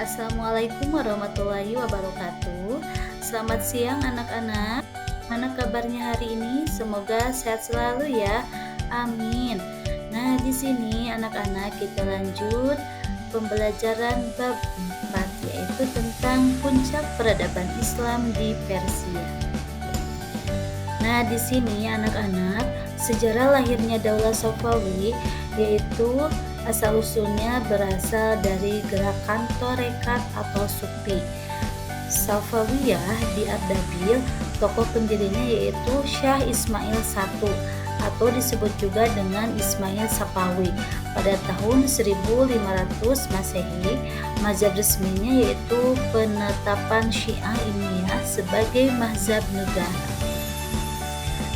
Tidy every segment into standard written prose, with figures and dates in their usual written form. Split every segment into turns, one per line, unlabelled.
Assalamualaikum warahmatullahi wabarakatuh. Selamat siang anak-anak. Mana kabarnya hari ini? Semoga sehat selalu ya. Amin. Nah, di sini anak-anak kita lanjut pembelajaran bab 4 yaitu tentang puncak peradaban Islam di Persia. Nah, di sini anak-anak, sejarah lahirnya Daulah Safawi yaitu asal-usulnya berasal dari gerakan Torekat atau Sufi. Safawiyah di Ardabil, tokoh pendirinya yaitu Syah Ismail I atau disebut juga dengan Ismail Safawi. Pada tahun 1500 Masehi, mazhab resminya yaitu penetapan Syiah Imamiyah sebagai mazhab negara.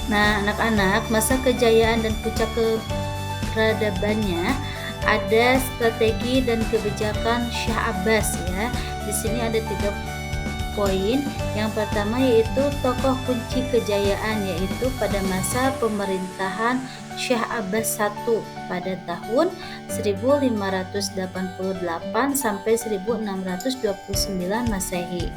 Nah, anak-anak, masa kejayaan dan puncak peradabannya ada strategi dan kebijakan Syah Abbas ya. Di sini ada 3 poin. Yang pertama yaitu tokoh kunci kejayaan yaitu pada masa pemerintahan Syah Abbas I pada tahun 1588 sampai 1629 Masehi.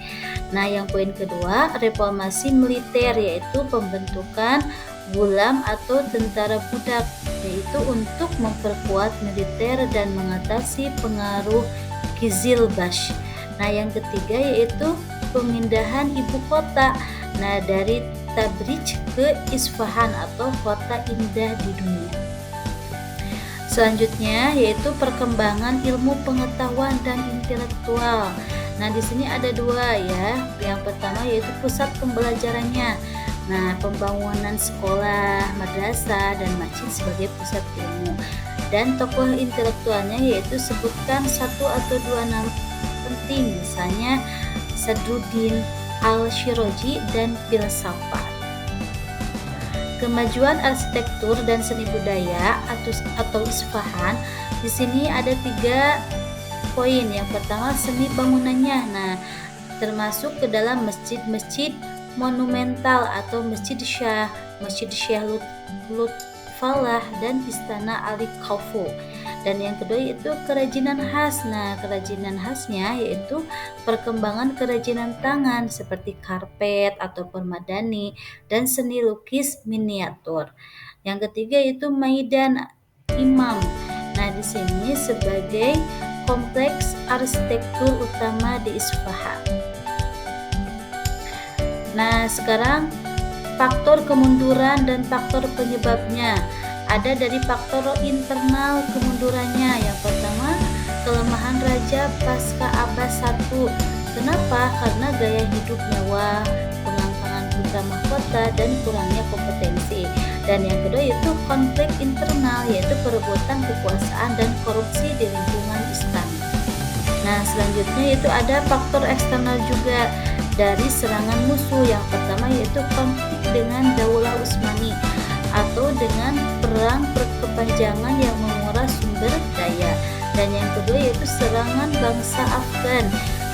Nah, yang poin kedua, reformasi militer yaitu pembentukan gulam atau tentara budak yaitu untuk memperkuat militer dan mengatasi pengaruh Qizilbash. Nah, yang ketiga yaitu pemindahan ibu kota. Nah, dari Tabriz ke Isfahan atau kota indah di dunia. Selanjutnya yaitu perkembangan ilmu pengetahuan dan intelektual. Nah, di sini ada 2 ya. Yang pertama yaitu pusat pembelajarannya. Nah, pembangunan sekolah, madrasah, dan masjid sebagai pusat ilmu. Dan tokoh intelektualnya yaitu sebutkan 1 atau 2 nama penting, misalnya Sadruddin Al-Shirazi dan filsafat. Kemajuan arsitektur dan seni budaya atau Isfahan. Di sini ada 3 poin. Yang pertama seni bangunannya. Nah, termasuk ke dalam masjid-masjid monumental atau Masjid Syekh Lutfallah dan Istana Ali Khaufur. Dan yang kedua yaitu kerajinan khas. Nah, kerajinan khasnya yaitu perkembangan kerajinan tangan seperti karpet atau permadani dan seni lukis miniatur. Yang ketiga yaitu Maidan Imam. Nah, di sini sebagai kompleks arsitektur utama di Isfahan. Nah, sekarang faktor kemunduran dan faktor penyebabnya. Ada dari faktor internal kemundurannya. Yang pertama, kelemahan raja pasca Abbas I. Kenapa? Karena gaya hidup mewah, pengangkangan putra mahkota, dan kurangnya kompetensi. Dan yang kedua yaitu konflik internal, yaitu perebutan kekuasaan dan korupsi di lingkungan istana. Nah, selanjutnya yaitu ada faktor eksternal juga dari serangan musuh. Yang pertama yaitu konflik dengan Daulah Utsmani atau dengan perang berkepanjangan yang menguras sumber daya. Dan yang kedua yaitu serangan bangsa Afgan,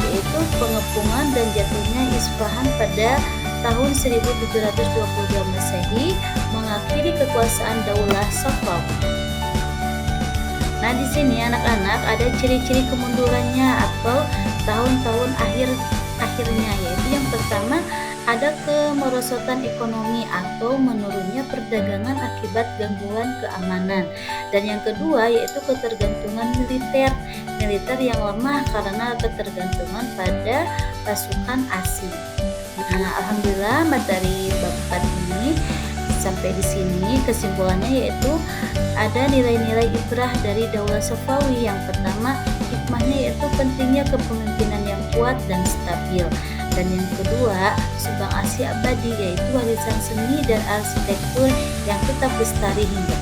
yaitu pengepungan dan jatuhnya Isfahan pada tahun 1722 Masehi mengakhiri kekuasaan Daulah Safawi. Nah, di sini anak-anak ada ciri-ciri kemundurannya atau tahun-tahun akhirnya, yaitu yang pertama ada kemerosotan ekonomi atau menurunnya perdagangan akibat gangguan keamanan. Dan yang kedua yaitu ketergantungan militer yang lemah karena ketergantungan pada pasukan asing. Nah, alhamdulillah materi bab 4 ini sampai di sini. Kesimpulannya yaitu ada nilai-nilai ibrah dari Daulah Safawi. Yang pertama, hikmahnya yaitu pentingnya kepemimpinan yang kuat dan stabil. Dan yang kedua, sumbang asih abadi yaitu warisan seni dan arsitektur yang tetap lestari hingga